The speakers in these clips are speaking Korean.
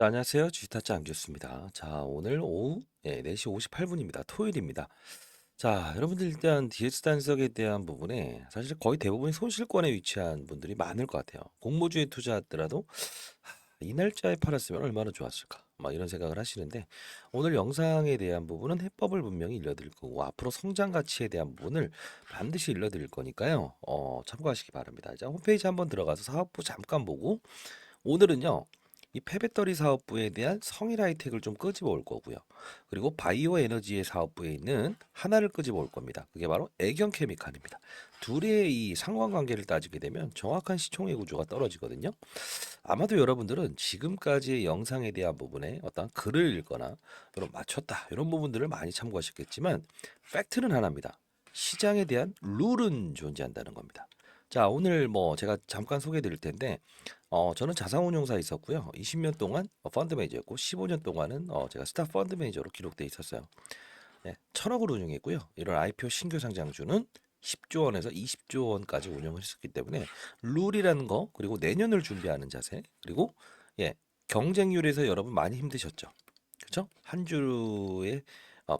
안녕하세요. 주식타짜 안규였습니다. 자, 오늘 오후 4시 58분입니다. 토요일입니다. 자, 여러분들 일단 DS 단석에 대한 부분에 사실 거의 대부분이 손실권에 위치한 분들이 많을 것 같아요. 공모주에 투자하더라도 이 날짜에 팔았으면 얼마나 좋았을까? 막 이런 생각을 하시는데 오늘 영상에 대한 부분은 해법을 분명히 일러드릴 거고 앞으로 성장 가치에 대한 부분을 반드시 일러드릴 거니까요. 참고하시기 바랍니다. 자, 홈페이지 한번 들어가서 사업부 잠깐 보고 오늘은요. 이 폐배터리 사업부에 대한 성일 하이텍을 좀 끄집어 올 거고요. 그리고 바이오 에너지의 사업부에 있는 하나를 끄집어 올 겁니다. 그게 바로 애경 케미칼입니다. 둘의 이 상관관계를 따지게 되면 정확한 시총의 구조가 떨어지거든요. 아마도 여러분들은 지금까지의 영상에 대한 부분에 어떤 글을 읽거나 이런 맞췄다 이런 부분들을 많이 참고하셨겠지만 팩트는 하나입니다. 시장에 대한 룰은 존재한다는 겁니다. 자, 오늘 뭐 제가 잠깐 소개해 드릴 텐데 저는 자산운용사에 있었고요. 20년 동안 펀드 매니저였고 15년 동안은 제가 스타 펀드 매니저로 기록돼 있었어요. 네, 1,000억을 운용했고요. 이런 IPO 신규 상장주는 10조 원에서 20조 원까지 운영을 했었기 때문에 룰이라는 거 그리고 내년을 준비하는 자세 그리고 예 경쟁률에서 여러분 많이 힘드셨죠. 그렇죠? 한 주에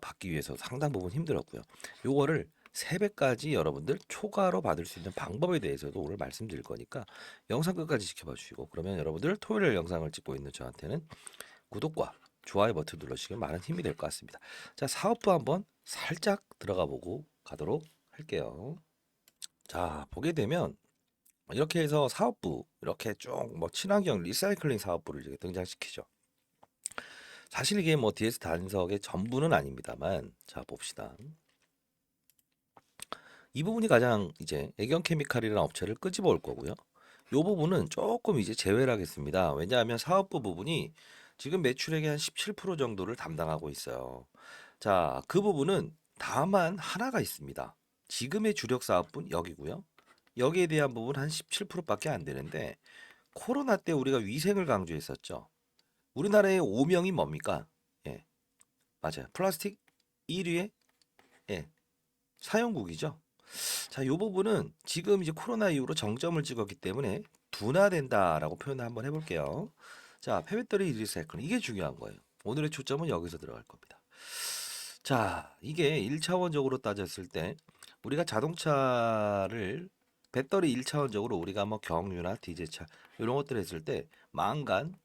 받기 위해서 상당 부분 힘들었고요. 요거를 3배까지 여러분들 초과로 받을 수 있는 방법에 대해서도 오늘 말씀드릴 거니까 영상 끝까지 지켜봐 주시고 그러면 여러분들 토요일 영상을 찍고 있는 저한테는 구독과 좋아요 버튼 눌러주시면 많은 힘이 될 것 같습니다. 자, 사업부 한번 살짝 들어가 보고 가도록 할게요. 자, 보게 되면 이렇게 해서 사업부 이렇게 쭉 뭐 친환경 리사이클링 사업부를 이렇게 등장시키죠. 사실 이게 뭐 DS 단석의 전부는 아닙니다만 자 봅시다. 이 부분이 가장 이제 애경 케미칼이라는 업체를 끄집어 올 거고요. 이 부분은 조금 이제 제외를 하겠습니다. 왜냐하면 사업부 부분이 지금 매출액의 한 17% 정도를 담당하고 있어요. 자, 그 부분은 다만 하나가 있습니다. 지금의 주력 사업분 여기고요. 여기에 대한 부분 한 17%밖에 안 되는데 코로나 때 우리가 위생을 강조했었죠. 우리나라의 오명이 뭡니까? 예, 맞아요. 플라스틱 1위의 예, 사용국이죠. 자, 요 부분은 지금 이제 코로나 이후로 정점을 찍었기 때문에 둔화된다라고 표현을 한번 해볼게요. 자, 폐배터리 리사이클 이게 중요한 거예요. 오늘의 초점은 여기서 들어갈 겁니다. 자, 이게 1차원적으로 따졌을 때 우리가 자동차를 배터리 1차원적으로 우리가 뭐 경유나 디젤차 이런 것들 했을 때 망간,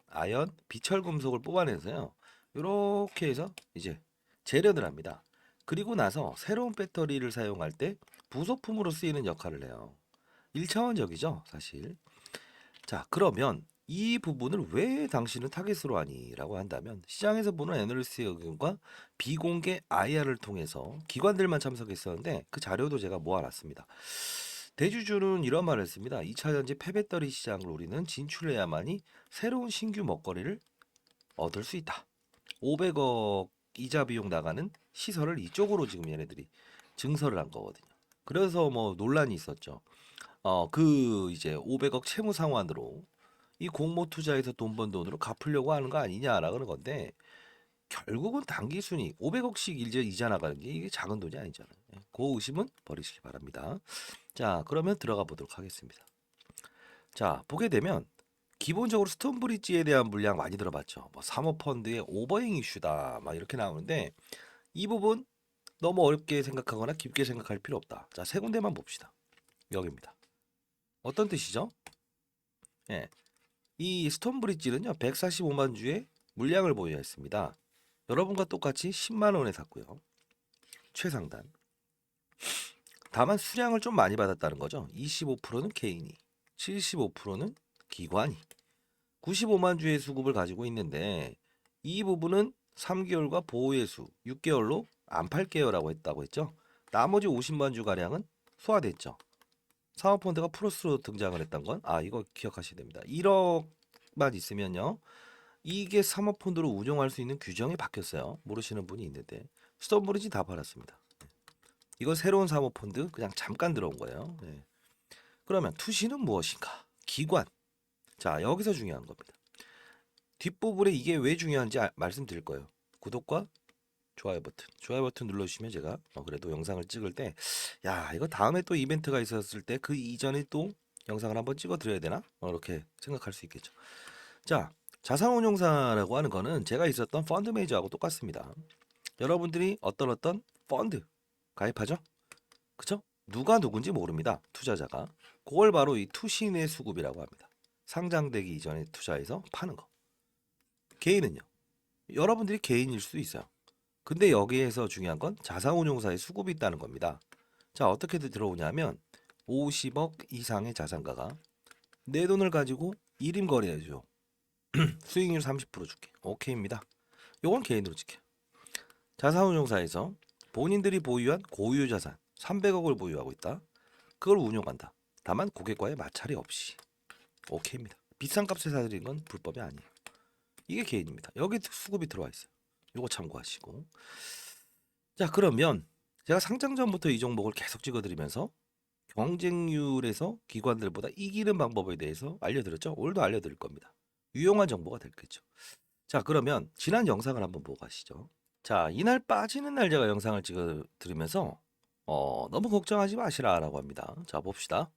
아연, 비철 금속을 뽑아내서요. 이렇게 해서 이제 재련을 합니다. 그리고 나서 새로운 배터리를 사용할 때 부속품으로 쓰이는 역할을 해요. 1차원적이죠, 사실. 자, 그러면 이 부분을 왜 당신은 타겟으로 하니라고 한다면 시장에서 보는 애널리스트 의견과 비공개 IR을 통해서 기관들만 참석했었는데 그 자료도 제가 모아놨습니다. 대주주는 이런 말을 했습니다. 2차 전지 폐배터리 시장을 우리는 진출해야만이 새로운 신규 먹거리를 얻을 수 있다. 500억 이자 비용 나가는 시설을 이쪽으로 지금 얘네들이 증설을 한 거거든요. 그래서 뭐 논란이 있었죠. 그 이제 500억 채무 상환으로 이 공모 투자에서 돈 번 돈으로 갚으려고 하는 거 아니냐라는 고하 건데 결국은 단기 순이익 500억씩 이자 나가는 게 이게 작은 돈이 아니잖아요. 예, 그 의심은 버리시기 바랍니다. 자, 그러면 들어가 보도록 하겠습니다. 자, 보게 되면 기본적으로 스톤브리지에 대한 물량 많이 들어봤죠. 뭐 사모펀드의 오버행 이슈다 막 이렇게 나오는데 이 부분 너무 어렵게 생각하거나 깊게 생각할 필요 없다. 자, 세 군데만 봅시다. 여기입니다. 어떤 뜻이죠? 예. 이 스톤브리지는요. 145만 주의 물량을 보유했습니다. 여러분과 똑같이 10만 원에 샀고요. 최상단. 다만 수량을 좀 많이 받았다는 거죠. 25%는 개인이, 75%는 기관이, 95만 주의 수급을 가지고 있는데 이 부분은 3개월과 보호예수 6개월로 안 팔게요라고 했다고 했죠. 나머지 50만 주 가량은 소화됐죠. 사모펀드가 플러스로 등장을 했던 건 이거 기억하셔야 됩니다. 1억만 있으면요. 이게 사모펀드로 운용할 수 있는 규정이 바뀌었어요. 모르시는 분이 있는데 스톤브리지 다 팔았습니다. 이건 새로운 사모펀드 그냥 잠깐 들어온 거예요. 네. 그러면 투시는 무엇인가? 기관. 자, 여기서 중요한 겁니다. 뒷부분에 이게 왜 중요한지 말씀드릴 거예요. 구독과 좋아요 버튼 눌러주시면 제가 그래도 영상을 찍을 때 야, 이거 다음에 또 이벤트가 있었을 때 그 이전에 또 영상을 한번 찍어 드려야 되나? 이렇게 생각할 수 있겠죠. 자, 자산운용사라고 하는 거는 제가 있었던 펀드 매니저하고 똑같습니다. 여러분들이 어떤 펀드 가입하죠? 그쵸? 누가 누군지 모릅니다. 투자자가. 그걸 바로 이 투신의 수급이라고 합니다. 상장되기 이전에 투자해서 파는 거. 개인은요? 여러분들이 개인일 수도 있어요. 근데 여기에서 중요한 건 자산운용사의 수급이 있다는 겁니다. 자, 어떻게 들어오냐면 50억 이상의 자산가가 내 돈을 가지고 일임 거래해줘. 수익률 30% 줄게. 오케이입니다. 요건 개인으로 지켜요. 자산운용사에서 본인들이 보유한 고유 자산 300억을 보유하고 있다. 그걸 운용한다. 다만 고객과의 마찰이 없이. 오케이입니다. 비싼 값에 사들인 건 불법이 아니에요. 이게 개인입니다. 여기 수급이 들어와 있어요. 요거 참고하시고. 자, 그러면 제가 상장 전부터 이 종목을 계속 찍어드리면서 경쟁률에서 기관들보다 이기는 방법에 대해서 알려드렸죠. 오늘도 알려드릴 겁니다. 유용한 정보가 됐겠죠. 자, 그러면 지난 영상을 한번 보고 가시죠. 자, 이날 빠지는 날 제가 영상을 찍어 드리면서 너무 걱정하지 마시라라고 합니다. 자, 봅시다.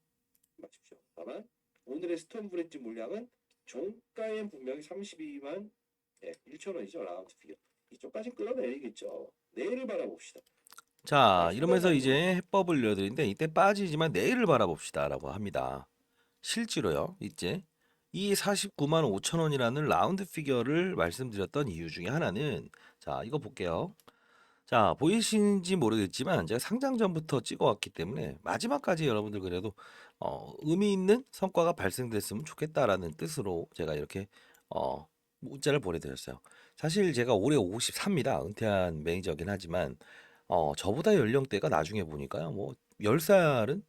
마십시오. 다만 오늘의 스톤 브릿지 물량은 종가엔 분명히 32만 1,000원이죠. 라운드 피겨. 이쪽까지 끌어내리겠죠. 내일을 바라봅시다. 자, 자, 이러면서 순간적으로 이제 해법을 알려드리는데 이때 빠지지만 내일을 바라봅시다라고 합니다. 실제로요. 이제 이 49만 5천 원이라는 라운드 피겨를 말씀드렸던 이유 중에 하나는 자, 이거 볼게요. 자, 보이시는지 모르겠지만 제가 상장 전부터 찍어왔기 때문에 마지막까지 여러분들 그래도 의미 있는 성과가 발생됐으면 좋겠다라는 뜻으로 제가 이렇게 문자를 보내드렸어요. 사실 제가 올해 54입니다. 은퇴한 매니저긴 하지만 저보다 연령대가 나중에 보니까요. 뭐 10살은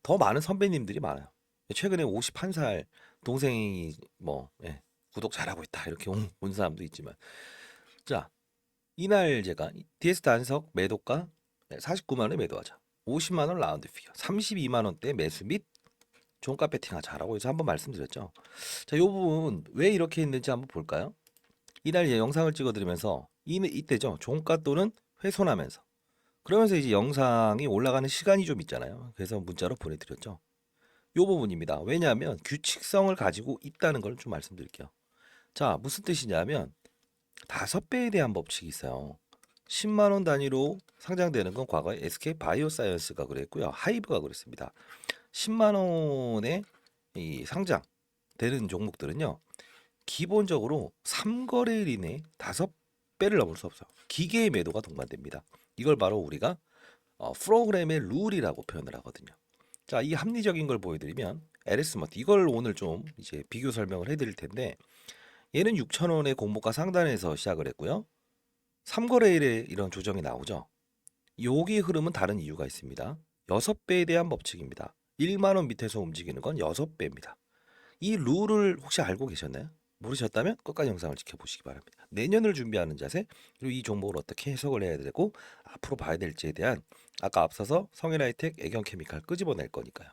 더 많은 선배님들이 많아요. 최근에 51살 동생이 뭐 구독 잘하고 있다 이렇게 온 사람도 있지만 자, 이날 제가 DS 단석 매도가 49만 원에 매도하자. 50만 원 라운드 피겨. 32만 원대 매수 및 종가 배팅하자라고 해서 한번 말씀드렸죠. 자, 요 부분 왜 이렇게 했는지 한번 볼까요? 이날 영상을 찍어드리면서 이때죠. 종가 또는 훼손하면서 그러면서 이제 영상이 올라가는 시간이 좀 있잖아요. 그래서 문자로 보내드렸죠. 요 부분입니다. 왜냐하면 규칙성을 가지고 있다는 걸 좀 말씀드릴게요. 자, 무슨 뜻이냐면 5배에 대한 법칙이 있어요. 10만 원 단위로 상장되는 건 과거에 SK 바이오사이언스가 그랬고요. 하이브가 그랬습니다. 10만 원에 이 상장되는 종목들은요. 기본적으로 3거래일 이내 5배를 넘을 수 없어요. 기계의 매도가 동반됩니다. 이걸 바로 우리가 프로그램의 룰이라고 표현을 하거든요. 자, 이 합리적인 걸 보여드리면 LS마트 이걸 오늘 좀 이제 비교 설명을 해드릴 텐데 얘는 6천 원의 공모가 상단에서 시작을 했고요. 3거래일에 이런 조정이 나오죠. 여기 흐름은 다른 이유가 있습니다. 6배에 대한 법칙입니다. 1만 원 밑에서 움직이는 건 6배입니다. 이 룰을 혹시 알고 계셨나요? 모르셨다면 끝까지 영상을 지켜보시기 바랍니다. 내년을 준비하는 자세, 그리고 이 종목을 어떻게 해석을 해야 되고 앞으로 봐야 될지에 대한 아까 앞서서 성일하이텍, 애경케미칼 끄집어낼 거니까요.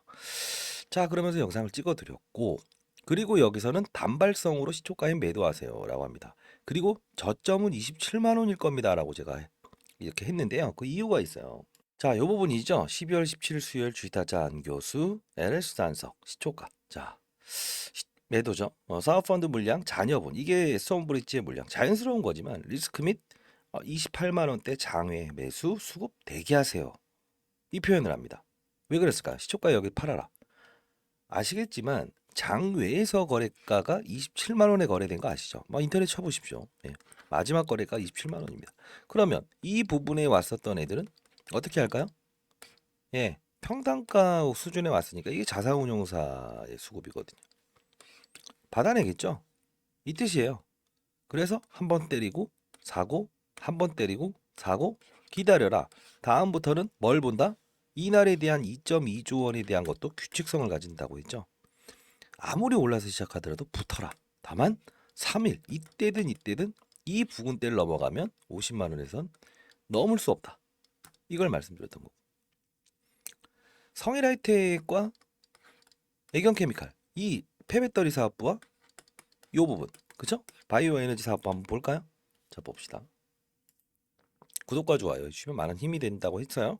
자, 그러면서 영상을 찍어드렸고 그리고 여기서는 단발성으로 시초가에 매도하세요라고 합니다. 그리고 저점은 27만 원일 겁니다라고 제가 이렇게 했는데요. 그 이유가 있어요. 자, 요 부분이죠. 12월 17일 수요일 주식타자 안교수 LS 단석 시초가. 자, 매도죠. 사업펀드 물량 잔여분 이게 썸브릿지의 물량 자연스러운 거지만 리스크 및 28만 원대 장외 매수 수급 대기하세요. 이 표현을 합니다. 왜 그랬을까? 시초가 여기 팔아라. 아시겠지만 장외에서 거래가가 27만 원에 거래된 거 아시죠? 인터넷 쳐보십시오. 마지막 거래가 27만 원입니다. 그러면 이 부분에 왔었던 애들은 어떻게 할까요? 평단가 수준에 왔으니까 이게 자산운용사의 수급이거든요. 받아내겠죠? 이 뜻이에요. 그래서 한 번 때리고 사고, 한 번 때리고 사고, 기다려라. 다음부터는 뭘 본다? 이날에 대한 2.2조 원에 대한 것도 규칙성을 가진다고 했죠. 아무리 올라서 시작하더라도 붙어라. 다만 3일 이때든 이 부근대를 넘어가면 50만 원에선 넘을 수 없다. 이걸 말씀드렸던 거고. 성일하이텍과 애경케미칼 이 폐배터리 사업부와 요 부분 그쵸? 바이오 에너지 사업부 한번 볼까요? 자, 봅시다. 구독과 좋아요 해주시면 많은 힘이 된다고 했어요.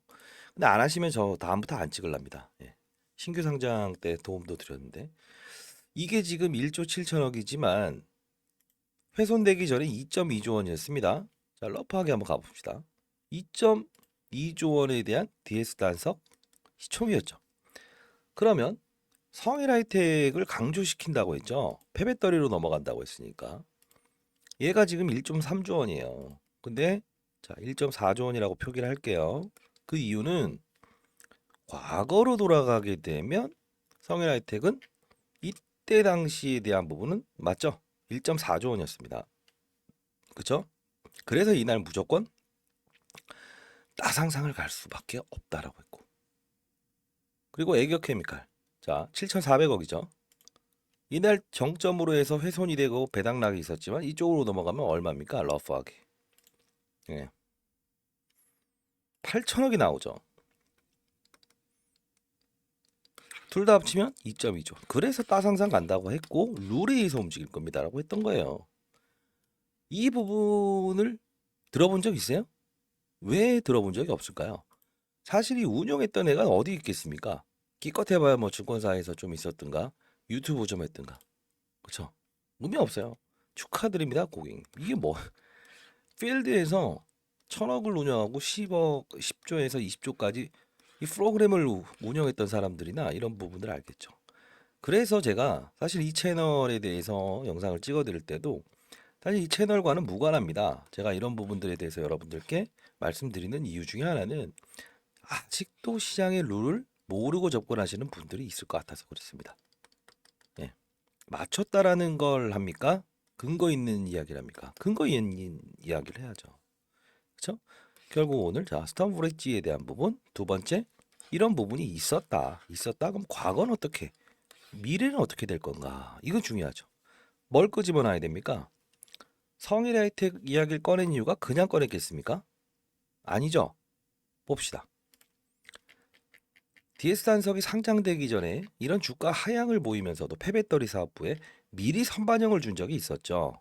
근데 안 하시면 저 다음부터 안 찍을랍니다. 신규 상장 때 도움도 드렸는데 이게 지금 1조 7천억이지만 훼손되기 전에 2.2조 원이었습니다. 자, 러프하게 한번 가봅시다. 2.2조 원에 대한 DS 단석 시총이었죠. 그러면 성일 하이텍을 강조시킨다고 했죠. 폐배터리로 넘어간다고 했으니까. 얘가 지금 1.3조 원이에요. 근데 자, 1.4조 원이라고 표기를 할게요. 그 이유는 과거로 돌아가게 되면 성일 하이텍은 이때 당시에 대한 부분은 맞죠? 1.4조 원이었습니다. 그쵸? 그래서 이날 무조건 따상상을 갈 수밖에 없다라고 했고. 그리고 애격케미칼. 자, 7,400억이죠. 이날 정점으로 해서 훼손이 되고 배당락이 있었지만 이쪽으로 넘어가면 얼마입니까? 러프하게. 예. 8천억이 나오죠. 둘 다 합치면 2.2조. 그래서 따상상 간다고 했고 룰에 의해서 움직일 겁니다라고 했던 거예요. 이 부분을 들어본 적 있어요? 왜 들어본 적이 없을까요? 사실 이 운영했던 애가 어디 있겠습니까? 기껏해봐야 뭐 증권사에서 좀 있었든가 유튜브 좀 했든가. 그쵸? 의미 없어요. 축하드립니다 고객님. 이게 뭐 필드에서 1,000억을 운영하고 10억, 10조에서 20조까지 이 프로그램을 운영했던 사람들이나 이런 부분들 알겠죠. 그래서 제가 사실 이 채널에 대해서 영상을 찍어 드릴 때도 사실 이 채널과는 무관합니다. 제가 이런 부분들에 대해서 여러분들께 말씀드리는 이유 중에 하나는 아직도 시장의 룰을 모르고 접근하시는 분들이 있을 것 같아서 그렇습니다. 예. 맞췄다라는 걸 합니까? 근거 있는 이야기를 합니까? 근거 있는 이야기를 해야죠. 그렇죠? 결국 오늘 자 스톰 브릿지에 대한 부분, 두 번째 이런 부분이 있었다. 그럼 과거는 어떻게, 미래는 어떻게 될 건가? 이거 중요하죠. 뭘 끄집어놔야 됩니까? 성일 하이텍 이야기를 꺼낸 이유가 그냥 꺼냈겠습니까? 아니죠. 봅시다. DS 단석이 상장되기 전에 이런 주가 하향을 보이면서도 폐배터리 사업부에 미리 선반영을 준 적이 있었죠.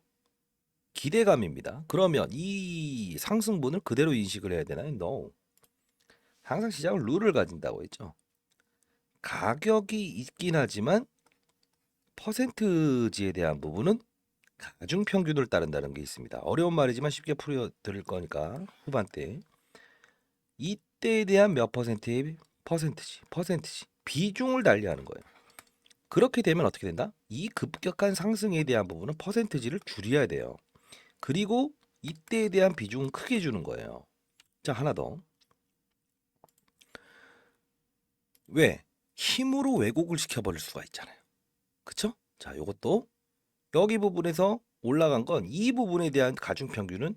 기대감입니다. 그러면 이 상승분을 그대로 인식을 해야 되나요? No. 항상 시장은 룰을 가진다고 했죠. 가격이 있긴 하지만 퍼센트지에 대한 부분은 가중 평균을 따른다는 게 있습니다. 어려운 말이지만 쉽게 풀어 드릴 거니까 후반때 이때에 대한 몇 퍼센트의 퍼센트지 비중을 달리하는 거예요. 그렇게 되면 어떻게 된다? 이 급격한 상승에 대한 부분은 퍼센트지를 줄여야 돼요. 그리고 이때에 대한 비중은 크게 주는 거예요. 자, 하나 더. 왜? 힘으로 왜곡을 시켜버릴 수가 있잖아요. 그쵸? 자, 요것도 여기 부분에서 올라간 건 이 부분에 대한 가중평균은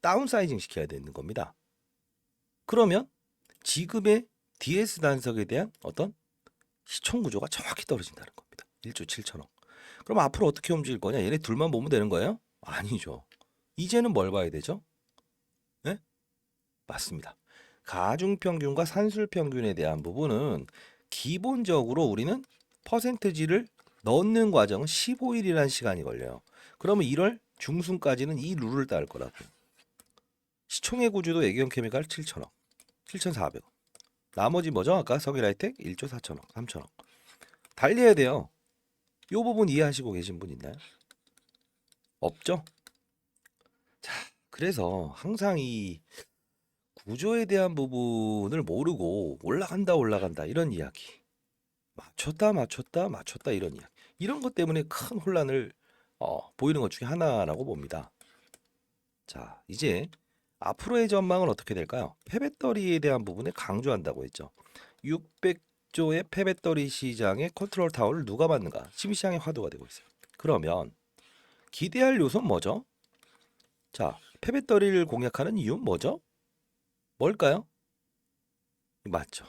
다운사이징 시켜야 되는 겁니다. 그러면 지금의 DS 단석에 대한 어떤 시총 구조가 정확히 떨어진다는 겁니다. 1조 7천억. 그럼 앞으로 어떻게 움직일 거냐? 얘네 둘만 보면 되는 거예요? 아니죠. 이제는 뭘 봐야 되죠? 네? 맞습니다. 가중평균과 산술평균에 대한 부분은 기본적으로 우리는 퍼센트지를 넣는 과정은 15일이라는 시간이 걸려요. 그러면 1월 중순까지는 이 룰을 따를 거라고. 시총의 구조도 애경케미칼 7천억, 7,400억. 나머지 뭐죠? 아까 석유라이텍 1조 4천억, 3천억. 달려야 돼요. 이 부분 이해하시고 계신 분 있나요? 없죠? 자, 그래서 항상 이 구조에 대한 부분을 모르고 올라간다 이런 이야기, 맞췄다 이런 이야기, 이런 것 때문에 큰 혼란을 보이는 것 중에 하나라고 봅니다. 자, 이제 앞으로의 전망은 어떻게 될까요? 폐배터리에 대한 부분에 강조한다고 했죠. 600조의 폐배터리 시장의 컨트롤 타워를 누가 받는가? 지금 시장의 화두가 되고 있어요. 그러면 기대할 요소는 뭐죠? 자, 폐배터리를 공략하는 이유는 뭐죠? 뭘까요? 맞죠.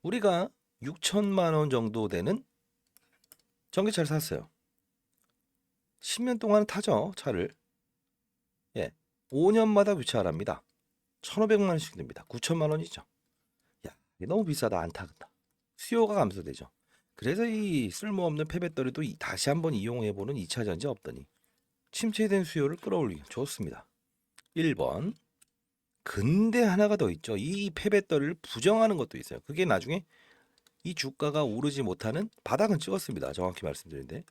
우리가 6천만 원 정도 되는 전기차를 샀어요. 10년 동안 타죠, 차를. 예. 5년마다 교체하랍니다. 1,500만 원씩 듭니다. 9천만 원이죠. 야, 이게 너무 비싸다. 안 타겠다. 수요가 감소되죠. 그래서 이 쓸모없는 폐배터리도 다시 한번 이용해보는 2차 전지 없더니 침체된 수요를 끌어올리기 좋습니다. 1번. 근데 하나가 더 있죠. 이 폐배터리를 부정하는 것도 있어요. 그게 나중에 이 주가가 오르지 못하는 바닥은 찍었습니다. 정확히 말씀드리는데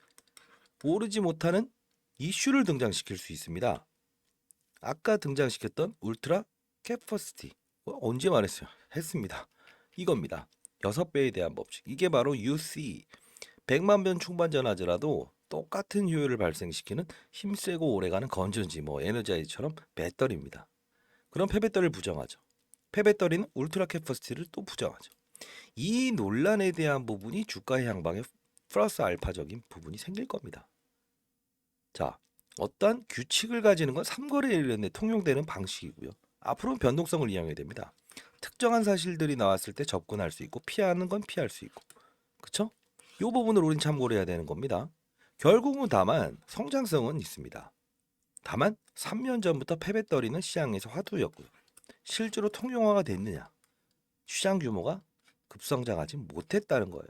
오르지 못하는 이슈를 등장시킬 수 있습니다. 아까 등장시켰던 울트라 캐퍼시티 언제 말했어요? 했습니다. 이겁니다. 6배에 대한 법칙. 이게 바로 UC 100만 변 충반전하더라도 똑같은 효율을 발생시키는 힘세고 오래가는 건전지 에너자이처럼 배터리입니다. 그럼 폐배터리를 부정하죠. 폐배터리는 울트라 캐퍼시티를 또 부정하죠. 이 논란에 대한 부분이 주가의 향방에 플러스 알파적인 부분이 생길 겁니다. 자, 어떠한 규칙을 가지는 건 삼거래 이론에 통용되는 방식이고요. 앞으로는 변동성을 이용해야 됩니다. 특정한 사실들이 나왔을 때 접근할 수 있고 피하는 건 피할 수 있고, 그쵸? 이 부분을 우린 참고를 해야 되는 겁니다. 결국은 다만 성장성은 있습니다. 다만 3년 전부터 폐배터리는 시장에서 화두였고요. 실제로 통용화가 됐느냐? 시장 규모가 급성장하지 못했다는 거예요.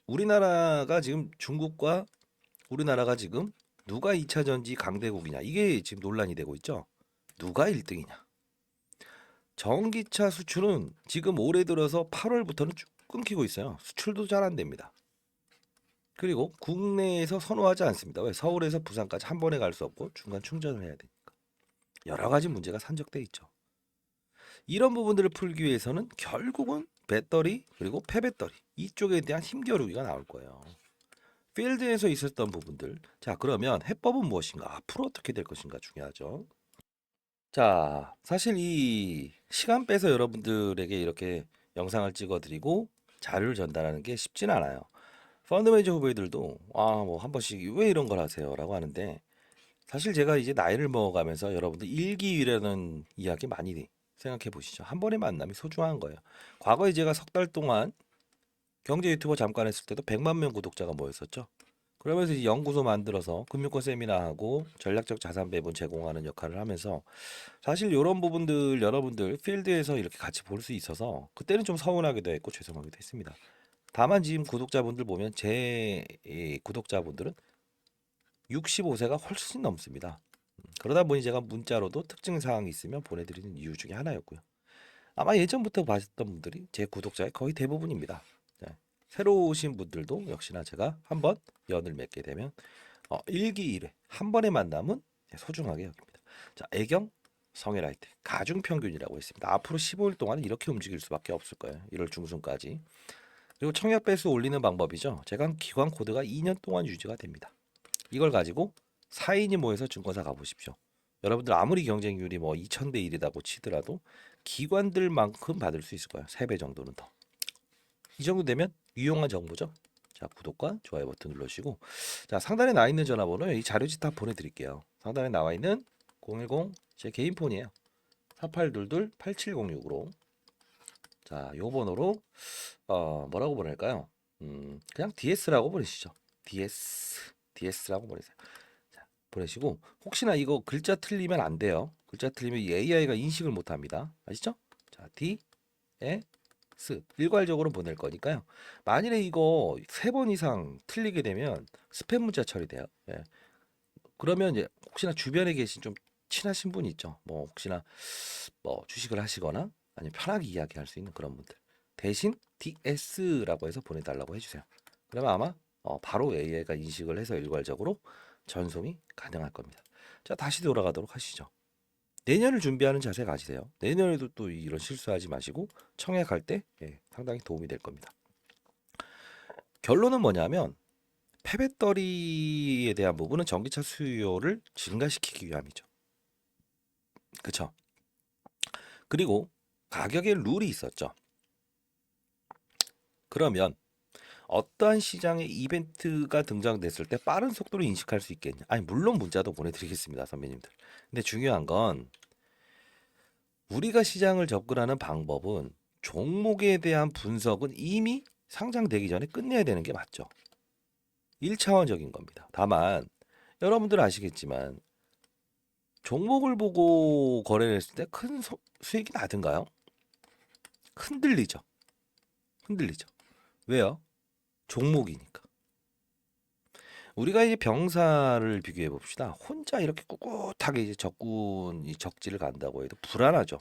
우리나라가 지금 중국과 우리나라가 지금 누가 2차 전지 강대국이냐 이게 지금 논란이 되고 있죠. 누가 1등이냐. 전기차 수출은 지금 올해 들어서 8월부터는 쭉 끊기고 있어요. 수출도 잘 안 됩니다. 그리고 국내에서 선호하지 않습니다. 왜? 서울에서 부산까지 한 번에 갈 수 없고 중간 충전을 해야 되니까. 여러 가지 문제가 산적돼 있죠. 이런 부분들을 풀기 위해서는 결국은 배터리 그리고 폐배터리 이쪽에 대한 힘겨루기가 나올 거예요. 필드에서 있었던 부분들. 자, 그러면 해법은 무엇인가? 앞으로 어떻게 될 것인가 중요하죠. 자, 사실 이 시간 빼서 여러분들에게 이렇게 영상을 찍어드리고 자료를 전달하는 게 쉽진 않아요. 펀드 매니저 후배들도 한 번씩 왜 이런 걸 하세요라고 하는데 사실 제가 이제 나이를 먹어가면서 여러분들 일기이라는 이야기 많이 생각해 보시죠. 한 번의 만남이 소중한 거예요. 과거에 제가 석 달 동안 경제 유튜버 잠깐 했을 때도 100만 명 구독자가 모였었죠. 그러면서 이제 연구소 만들어서 금융권 세미나하고 전략적 자산 배분 제공하는 역할을 하면서 사실 이런 부분들 여러분들 필드에서 이렇게 같이 볼 수 있어서 그때는 좀 서운하기도 했고 죄송하기도 했습니다. 다만 지금 구독자분들 보면 제 구독자분들은 65세가 훨씬 넘습니다. 그러다 보니 제가 문자로도 특징 사항이 있으면 보내드리는 이유 중에 하나였고요. 아마 예전부터 봤던 분들이 제 구독자의 거의 대부분입니다. 네. 새로 오신 분들도 역시나 제가 한번 연을 맺게 되면 일기일회 한 번의 만남은 소중하게 여깁니다. 자, 애경 성애라이트 가중평균이라고 했습니다. 앞으로 15일 동안 이렇게 움직일 수밖에 없을 거예요. 1월 중순까지. 그리고 청약 배수 올리는 방법이죠. 제가 기관 코드가 2년 동안 유지가 됩니다. 이걸 가지고 4인이 모여서 증권사 가보십시오. 여러분들 아무리 경쟁률이 2000대 1이라고 치더라도 기관들만큼 받을 수 있을 거예요. 3배 정도는 더. 이 정도 되면 유용한 정보죠. 자, 구독과 좋아요 버튼 눌러주시고 자, 상단에 나와 있는 전화번호 이 자료지 다 보내드릴게요. 상단에 나와 있는 010 제 개인 폰이에요. 4822-8706으로 자, 요 번호로 뭐라고 보낼까요? 그냥 DS라고 보내시죠. DS라고 보내세요. 자, 보내시고 혹시나 이거 글자 틀리면 안 돼요. 글자 틀리면 이 AI가 인식을 못 합니다. 아시죠? 자, DS 일괄적으로 보낼 거니까요. 만일에 이거 3번 이상 틀리게 되면 스팸 문자 처리돼요. 예. 그러면 이제 혹시나 주변에 계신 좀 친하신 분 있죠. 혹시나 주식을 하시거나 아니면 편하게 이야기할 수 있는 그런 분들 대신 DS라고 해서 보내달라고 해주세요. 그러면 아마 바로 AI가 인식을 해서 일괄적으로 전송이 가능할 겁니다. 자, 다시 돌아가도록 하시죠. 내년을 준비하는 자세 가지세요. 내년에도 또 이런 실수하지 마시고 청약할 때 상당히 도움이 될 겁니다. 결론은 뭐냐면 폐배터리에 대한 부분은 전기차 수요를 증가시키기 위함이죠. 그쵸? 그리고 가격에 룰이 있었죠. 그러면 어떠한 시장의 이벤트가 등장됐을 때 빠른 속도로 인식할 수 있겠냐? 아니 물론 문자도 보내드리겠습니다, 선배님들. 근데 중요한 건 우리가 시장을 접근하는 방법은 종목에 대한 분석은 이미 상장되기 전에 끝내야 되는 게 맞죠. 1차원적인 겁니다. 다만 여러분들 아시겠지만 종목을 보고 거래를 했을 때 큰 수익이 나든가요? 흔들리죠. 흔들리죠. 왜요? 종목이니까. 우리가 이제 병사를 비교해 봅시다. 혼자 이렇게 꿋꿋하게 이제 적지를 간다고 해도 불안하죠.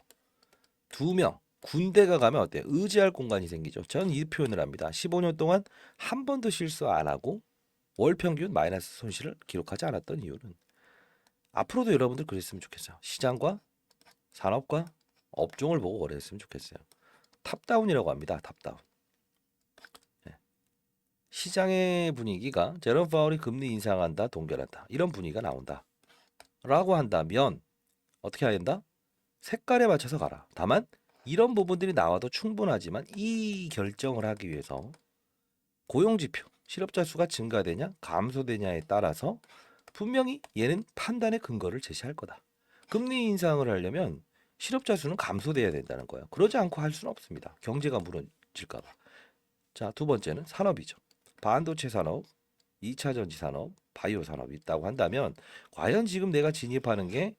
2명 군대가 가면 어때요? 의지할 공간이 생기죠. 저는 이 표현을 합니다. 15년 동안 한 번도 실수 안 하고 월 평균 마이너스 손실을 기록하지 않았던 이유는 앞으로도 여러분들 그랬으면 좋겠어요. 시장과 산업과 업종을 보고 거래했으면 좋겠어요. 탑다운이라고 합니다. 탑다운. 예. 시장의 분위기가 제롬 파월이 금리 인상한다, 동결한다. 이런 분위기가 나온다. 라고 한다면 어떻게 해야 된다? 색깔에 맞춰서 가라. 다만 이런 부분들이 나와도 충분하지만 이 결정을 하기 위해서 고용지표, 실업자 수가 증가되냐 감소되냐에 따라서 분명히 얘는 판단의 근거를 제시할 거다. 금리 인상을 하려면 실업자 수는 감소돼야 된다는 거예요. 그러지 않고 할 수는 없습니다. 경제가 무너질까 봐. 자, 두 번째는 산업이죠. 반도체 산업, 2차 전지 산업, 바이오 산업이 있다고 한다면 과연 지금 내가 진입하는 게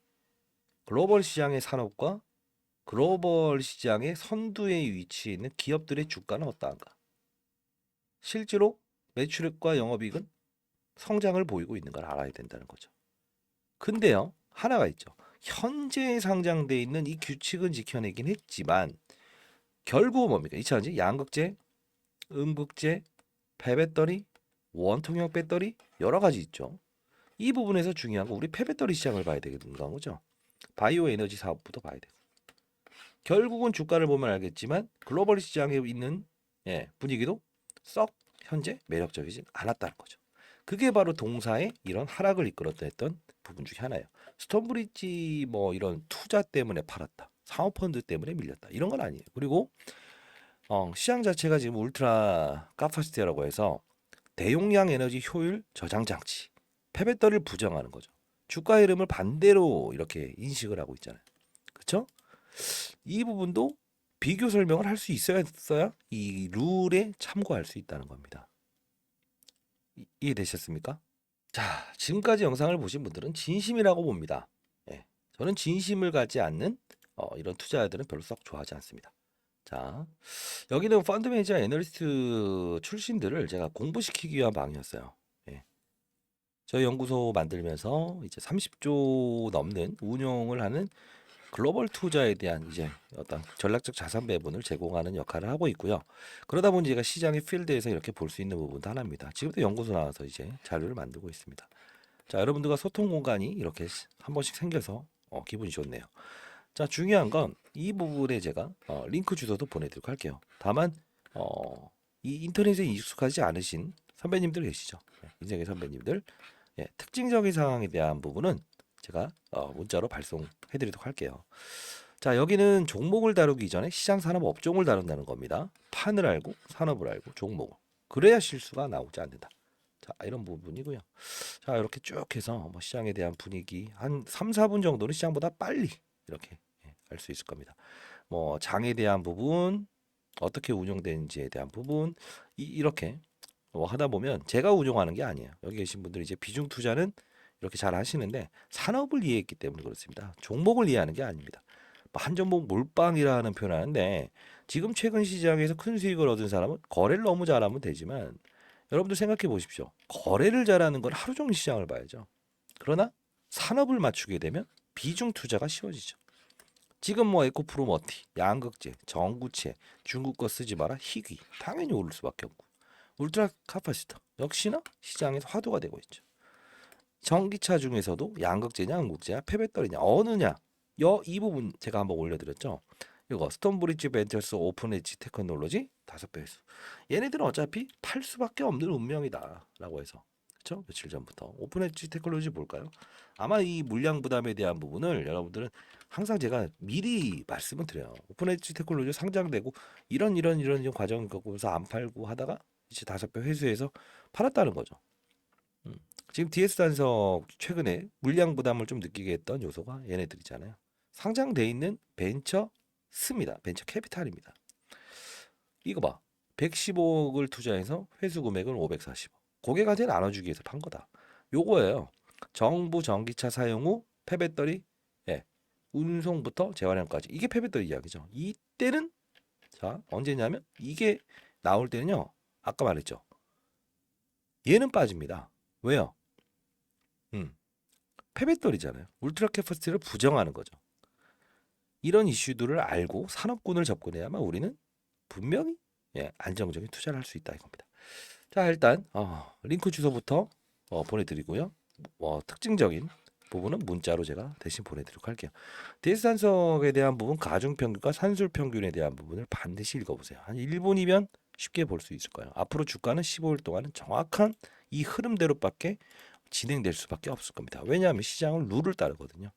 글로벌 시장의 산업과 글로벌 시장의 선두에 위치해 있는 기업들의 주가는 어떠한가? 실제로 매출액과 영업이익은 성장을 보이고 있는 걸 알아야 된다는 거죠. 근데요, 하나가 있죠. 현재 상장돼 있는 이 규칙은 지켜내긴 했지만 결국은 뭡니까? 2차전지, 양극재, 음극재, 폐배터리, 원통형 배터리 여러 가지 있죠. 이 부분에서 중요한 건 우리 폐배터리 시장을 봐야 되는 거죠. 바이오 에너지 사업부터 봐야 되고. 결국은 주가를 보면 알겠지만 글로벌 시장에 있는 분위기도 썩 현재 매력적이진 않았다는 거죠. 그게 바로 동사의 이런 하락을 이끌었던 부분 중에 하나예요. 스톤브리지 뭐 이런 투자 때문에 팔았다. 사모펀드 때문에 밀렸다. 이런 건 아니에요. 그리고 시장 자체가 지금 울트라 카파시티라고 해서 대용량 에너지 효율 저장 장치, 폐배터리를 부정하는 거죠. 주가 흐름을 반대로 이렇게 인식을 하고 있잖아요. 그렇죠? 이 부분도 비교 설명을 할 수 있어야 이 룰에 참고할 수 있다는 겁니다. 이해되셨습니까? 자, 지금까지 영상을 보신 분들은 진심이라고 봅니다. 예, 저는 진심을 갖지 않는 이런 투자자들은 별로 썩 좋아하지 않습니다. 자, 여기는 펀드 매니저 애널리스트 출신들을 제가 공부시키기 위한 방이었어요. 예. 저희 연구소 만들면서 이제 30조 넘는 운용을 하는 글로벌 투자에 대한 이제 어떤 전략적 자산 배분을 제공하는 역할을 하고 있고요. 그러다 보니 제가 시장의 필드에서 이렇게 볼 수 있는 부분도 하나입니다. 지금도 연구소 나와서 이제 자료를 만들고 있습니다. 자, 여러분들과 소통 공간이 이렇게 한 번씩 생겨서 기분이 좋네요. 자, 중요한 건 이 부분에 제가 링크 주소도 보내드리고 할게요. 다만 이 인터넷에 익숙하지 않으신 선배님들 계시죠? 인생의 선배님들, 특징적인 상황에 대한 부분은 제가 문자로 발송해드리도록 할게요. 자, 여기는 종목을 다루기 전에 시장 산업 업종을 다룬다는 겁니다. 판을 알고 산업을 알고 종목을. 그래야 실수가 나오지 않는다. 자, 이런 부분이고요. 자, 이렇게 쭉 해서 뭐 시장에 대한 분위기 한 3, 4분 정도는 시장보다 빨리 이렇게 알 수 있을 겁니다. 뭐 장에 대한 부분, 어떻게 운영되는지에 대한 부분 이렇게 뭐 하다 보면 제가 운용하는 게 아니에요. 여기 계신 분들이 이제 비중 투자는 이렇게 잘 하시는데 산업을 이해했기 때문에 그렇습니다. 종목을 이해하는 게 아닙니다. 한 종목 몰빵이라는 표현을 하는데 지금 최근 시장에서 큰 수익을 얻은 사람은 거래를 너무 잘하면 되지만 여러분들 생각해 보십시오. 거래를 잘하는 건 하루 종일 시장을 봐야죠. 그러나 산업을 맞추게 되면 비중 투자가 쉬워지죠. 지금 뭐 에코프로머티, 양극재, 전구체, 중국 거 쓰지 마라, 희귀 당연히 오를 수밖에 없고 울트라 카파시터 역시나 시장에서 화두가 되고 있죠. 전기차 중에서도 양극재냐, 음극재냐, 폐배터리냐 어느냐 이 부분 제가 한번 올려드렸죠. 이거 스톤브리지 벤처스 오픈 엣지 테크놀로지 5배 회수. 얘네들은 어차피 팔 수밖에 없는 운명이다라고 해서 그렇죠? 며칠 전부터 오픈 엣지 테크놀로지 볼까요? 아마 이 물량 부담에 대한 부분을 여러분들은 항상 제가 미리 말씀을 드려요. 오픈 엣지 테크놀로지 상장되고 이런 과정을 겪으면서 안 팔고 하다가 이제 5배 회수해서 팔았다는 거죠. 지금 DS 단석 최근에 물량 부담을 좀 느끼게 했던 요소가 얘네들이잖아요. 상장돼 있는 벤처스입니다. 벤처 캐피탈입니다. 이거 봐. 115억을 투자해서 회수 금액은 540억. 고객한테 나눠주기 위해서 판 거다. 요거예요. 정부 전기차 사용 후 폐배터리 운송부터 재활용까지. 이게 폐배터리 이야기죠. 이때는 자 언제냐면 이게 나올 때는요. 아까 말했죠. 얘는 빠집니다. 왜요? 폐배터리잖아요. 울트라 캐퍼시티를 부정하는 거죠. 이런 이슈들을 알고 산업군을 접근해야만 우리는 분명히 안정적인 투자를 할 수 있다 이겁니다. 자, 일단 링크 주소부터 보내드리고요. 특징적인 부분은 문자로 제가 대신 보내드리도록 할게요. DS 산성에 대한 부분, 가중 평균과 산술 평균에 대한 부분을 반드시 읽어보세요. 한 1분이면 쉽게 볼 수 있을 거예요. 앞으로 주가는 15일 동안은 정확한 이 흐름대로밖에 진행될 수밖에 없을 겁니다. 왜냐하면 시장은 룰을 따르거든요.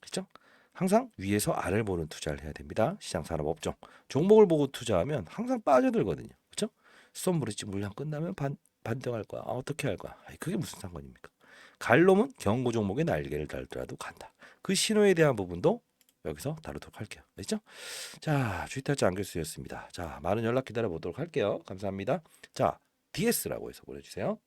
그렇죠? 항상 위에서 아래를 보는 투자를 해야 됩니다. 시장 산업 업종 종목을 보고 투자하면 항상 빠져들거든요. 그렇죠? 스톰브리지 물량 끝나면 반등할 거야. 어떻게 할 거야? 아이, 그게 무슨 상관입니까? 갈 놈은 경고 종목에 날개를 달더라도 간다. 그 신호에 대한 부분도 여기서 다루도록 할게요. 알겠죠? 자, 주의탈자 안결수였습니다. 자, 많은 연락 기다려 보도록 할게요. 감사합니다. 자, DS라고 해서 보내주세요.